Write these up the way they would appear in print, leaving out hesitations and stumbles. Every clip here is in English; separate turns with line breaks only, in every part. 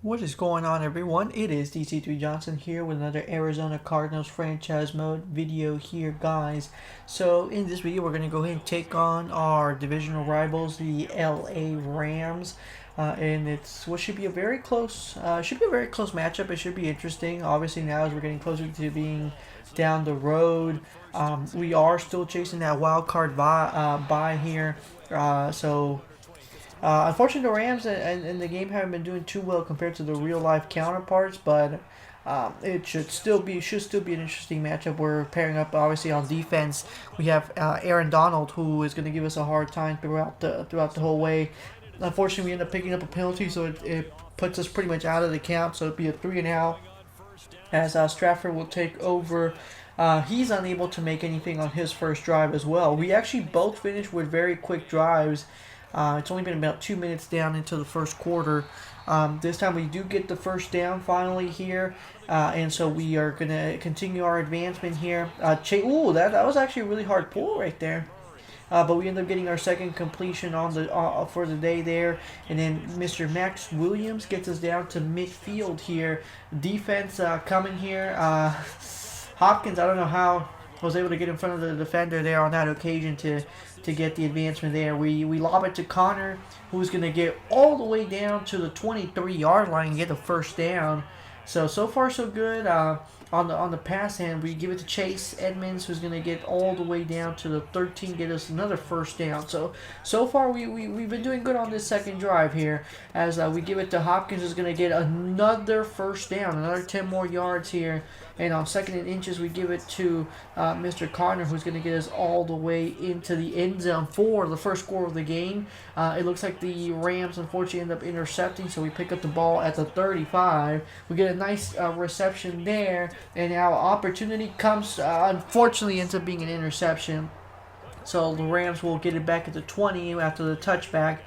What is going on, everyone? It is DC3 Johnson here with another Arizona Cardinals franchise mode video here, guys. So in this video, we're going to go ahead and take on our divisional rivals, the LA Rams. And it's what should be a very close matchup. It should be interesting. Obviously, now as we're getting closer to being down the road, we are still chasing that wild card bye here. Unfortunately, the Rams and the game haven't been doing too well compared to the real life counterparts, but it should still be an interesting matchup. We're pairing up obviously on defense. We have Aaron Donald, who is going to give us a hard time throughout the whole way. Unfortunately, we end up picking up a penalty, so it puts us pretty much out of the count. So it'll be a 3-and-out as Stratford will take over. He's unable to make anything on his first drive as well. We actually both finished with very quick drives. It's only been about 2 minutes down into the first quarter. This time we do get the first down finally here, and so we are going to continue our advancement here. Ooh, that was actually a really hard pull right there. But we end up getting our second completion on the for the day there, and then Mr. Max Williams gets us down to midfield here. Defense coming here. Hopkins, I don't know how was able to get in front of the defender there on that occasion to get the advancement there. We lob it to Connor, who's going to get all the way down to the 23-yard line and get the first down. So far so good. On the pass hand, we give it to Chase Edmonds, who's going to get all the way down to the 13, get us another first down. So far we've been doing good on this second drive here, as we give it to Hopkins, who's going to get another first down, another 10 more yards here. And on second and inches, we give it to Mr. Connor, who's going to get us all the way into the end zone for the first score of the game. It looks like the Rams, unfortunately, end up intercepting, so we pick up the ball at the 35. We get a nice reception there, and now opportunity comes, unfortunately, ends up being an interception. So the Rams will get it back at the 20 after the touchback,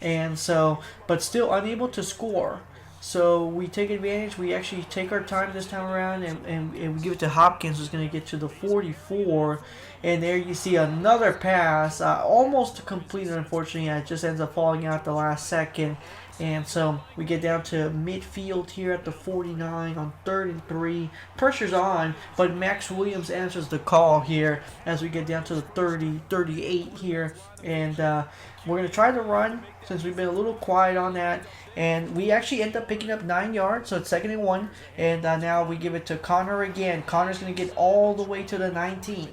and so, but still unable to score. So we take advantage. We actually take our time this time around, and we give it to Hopkins, who's going to get to the 44. And there you see another pass, almost completed, unfortunately. It just ends up falling out at the last second. And so we get down to midfield here at the 49 on 3rd and 3. Pressure's on, but Max Williams answers the call here as we get down to the 30, 38 here. And we're going to try to run since we've been a little quiet on that. And we actually end up picking up 9 yards, so it's 2nd and 1. And now we give it to Connor again. Connor's going to get all the way to the 19.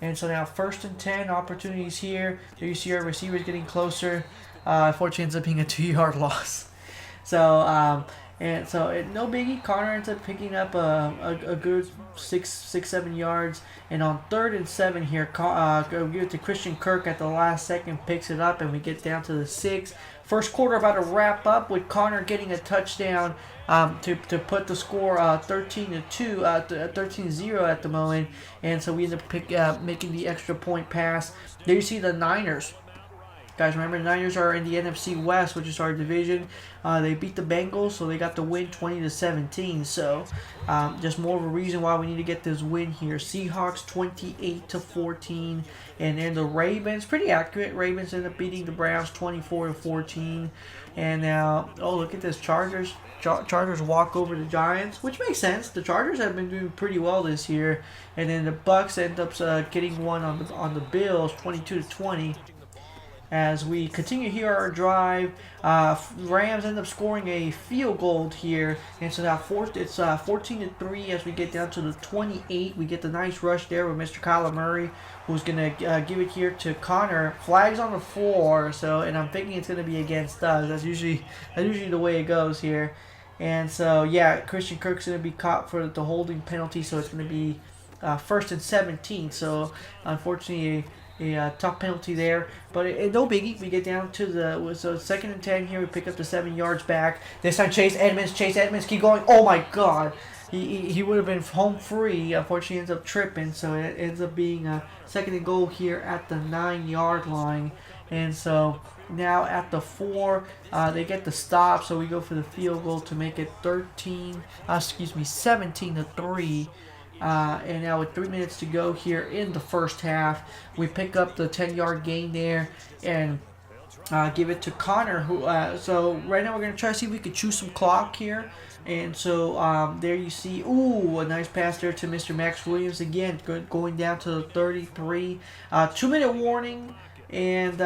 And so now 1st and 10 opportunities here. There you see our receivers getting closer. Unfortunately, ends up being a 2-yard loss. So no biggie. Connor ends up picking up a good 7 yards. And on 3rd and 7 here, give it to Christian Kirk at the last second, picks it up, and we get down to the 6. First quarter about to wrap up with Connor getting a touchdown to put the score 13-2, 13-0 at the moment. And so we end up making the extra point pass. There you see the Niners. Guys, remember the Niners are in the NFC West, which is our division. They beat the Bengals, so they got the win 20-17. So just more of a reason why we need to get this win here. Seahawks 28-14, and then the Ravens, pretty accurate. Ravens end up beating the Browns 24-14. And now, oh, look at this, Chargers. Chargers walk over the Giants, which makes sense. The Chargers have been doing pretty well this year, and then the Bucks end up getting one on the Bills, 22-20. As we continue here our drive, Rams end up scoring a field goal here, and so now it's 14-3 as we get down to the 28. We get the nice rush there with Mr. Kyler Murray, who's gonna give it here to Connor. Flags on the floor, and I'm thinking it's gonna be against us. That's usually the way it goes here, and so yeah, Christian Kirk's gonna be caught for the holding penalty, so it's gonna be 1st and 17. So unfortunately, a tough penalty there, but no biggie. We get down to the 2nd and 10 here. We pick up the 7 yards back. This time Chase Edmonds, keep going. Oh my God, he would have been home free. Unfortunately, ends up tripping, so it ends up being a 2nd and goal here at the 9-yard line. And so now at the 4, they get the stop, so we go for the field goal to make it 17-3. And now with 3 minutes to go here in the first half, we pick up the 10-yard gain there, and give it to Connor. Who so right now we're gonna try to see if we could choose some clock here. And so there you see, ooh, a nice pass there to Mr. Max Williams again, going down to the 33. 2-minute warning, and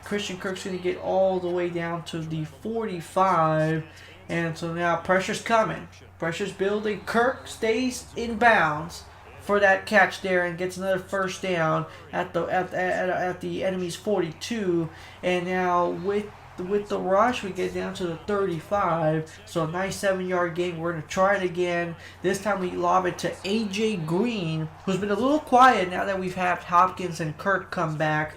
Christian Kirk's gonna get all the way down to the 45. And so now pressure's coming, pressure's building. Kirk stays in bounds for that catch there and gets another first down at the enemy's 42. And now with the rush, we get down to the 35. So a nice 7-yard gain. We're going to try it again. This time we lob it to A.J. Green, who's been a little quiet now that we've had Hopkins and Kirk come back.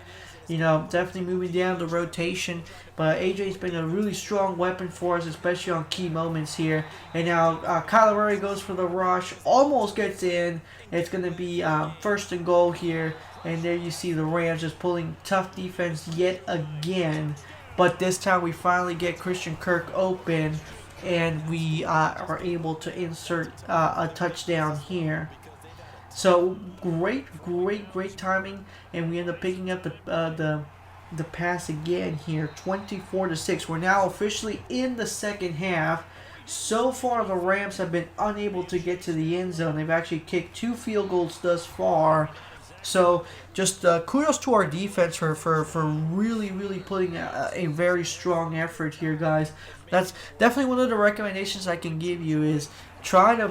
You know, definitely moving down the rotation. But AJ's been a really strong weapon for us, especially on key moments here. And now Kyler Murray goes for the rush, almost gets in. It's going to be first and goal here. And there you see the Rams just pulling tough defense yet again. But this time we finally get Christian Kirk open, and we are able to insert a touchdown here. So great timing, and we end up picking up the pass again here, 24-6. We're now officially in the second half. So far, the Rams have been unable to get to the end zone. They've actually kicked 2 field goals thus far. So just kudos to our defense for really putting a very strong effort here, guys. That's definitely one of the recommendations I can give you is try to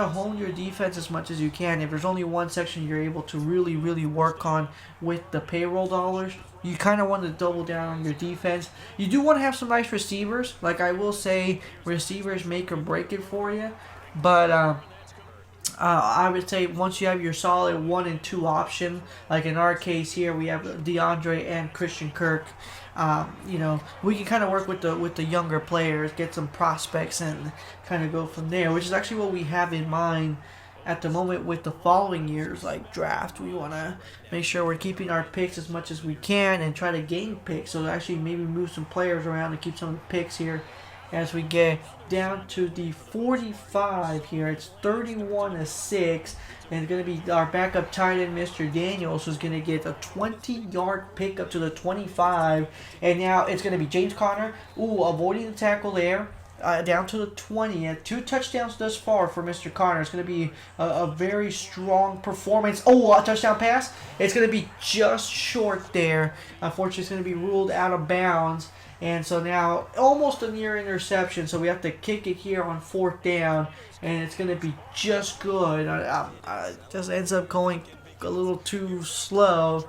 hone your defense as much as you can. If there's only one section you're able to really work on with the payroll dollars, you kind of want to double down on your defense. You do want to have some nice receivers. Like I will say, receivers make or break it for you. But I would say once you have your solid 1 and 2 option, like in our case here, we have DeAndre and Christian Kirk. You know, we can kind of work with the younger players, get some prospects, and kind of go from there, which is actually what we have in mind at the moment with the following years, like draft. We want to make sure we're keeping our picks as much as we can and try to gain picks. So actually maybe move some players around to keep some of the picks here as we get down to the 45 here. It's 31-6, and it's going to be our backup tight end, Mr. Daniels, who's going to get a 20-yard pick up to the 25. And now it's going to be James Conner, avoiding the tackle there. Down to the 20. 2 touchdowns thus far for Mr. Conner. It's going to be a very strong performance. A touchdown pass. It's going to be just short there. Unfortunately, it's going to be ruled out of bounds. And so now almost a near interception. So we have to kick it here on 4th down. And it's going to be just good. Just ends up going a little too slow.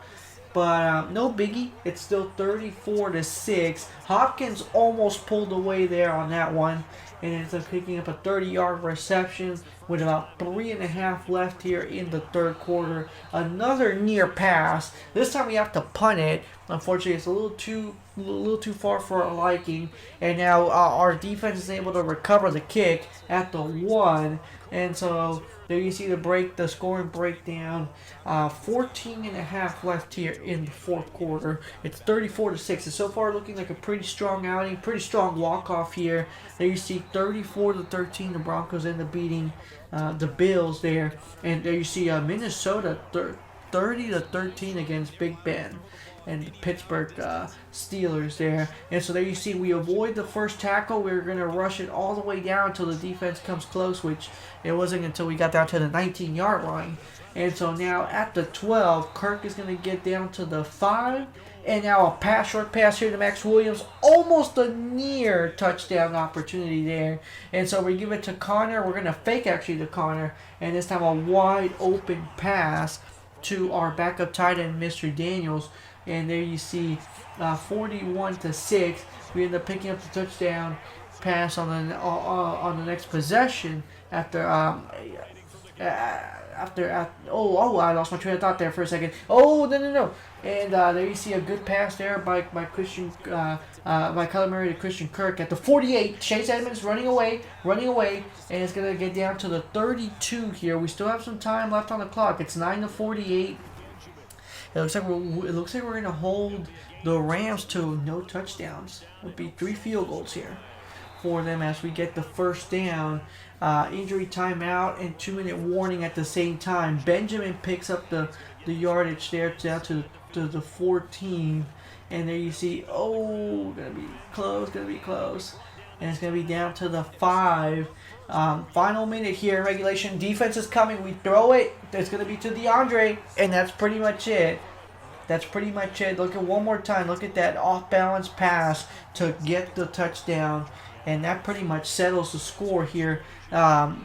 But no biggie. It's still 34-6. Hopkins almost pulled away there on that one, and ends up picking up a 30-yard reception with about 3.5 left here in the third quarter. Another near pass. This time we have to punt it. Unfortunately, it's a little too far for our liking. And now our defense is able to recover the kick at the 1. And so there you see the scoring breakdown. 14.5 left here in the fourth quarter. It's 34-6. It's so far looking like a pretty strong outing, pretty strong walk-off here. There you see 34-13. The Broncos end up beating the Bills there. And there you see Minnesota 30-13 against Big Ben and the Pittsburgh Steelers there. And so there you see we avoid the first tackle. We're going to rush it all the way down until the defense comes close, which it wasn't until we got down to the 19-yard line. And so now at the 12, Kirk is going to get down to the 5. And now a short pass here to Max Williams. Almost a near touchdown opportunity there. And so we give it to Connor. We're going to fake actually to Connor. And this time a wide open pass to our backup tight end, Mr. Daniels. And there you see 41-6. We end up picking up the touchdown pass on the next possession after I lost my train of thought there for a second. No. And there you see a good pass there by Kyler Murray to Christian Kirk at the 48. Chase Edmonds running away, and it's gonna get down to the 32 here. We still have some time left on the clock. It's 9:48. It looks like we're gonna hold the Rams to no touchdowns. It would be 3 field goals here for them as we get the first down. Injury timeout and 2-minute warning at the same time. Benjamin picks up the yardage there down to the 14. And there you see, oh, gonna be close, and it's gonna be down to the 5. Final minute here, regulation. Defense is coming. We throw it. It's gonna be to DeAndre, and that's pretty much it. That's pretty much it. Look at one more time. Look at that off-balance pass to get the touchdown. And that pretty much settles the score here.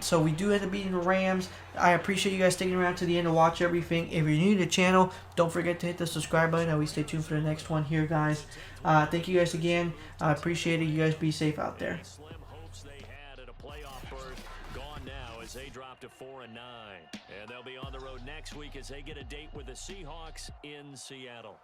So we do end up beating the Rams. I appreciate you guys sticking around to the end to watch everything. If you're new to the channel, don't forget to hit the subscribe button. Always stay tuned for the next one here, guys. Thank you guys again. I appreciate it. You guys be safe out there.
They drop to 4-9, and they'll be on the road next week as they get a date with the Seahawks in Seattle.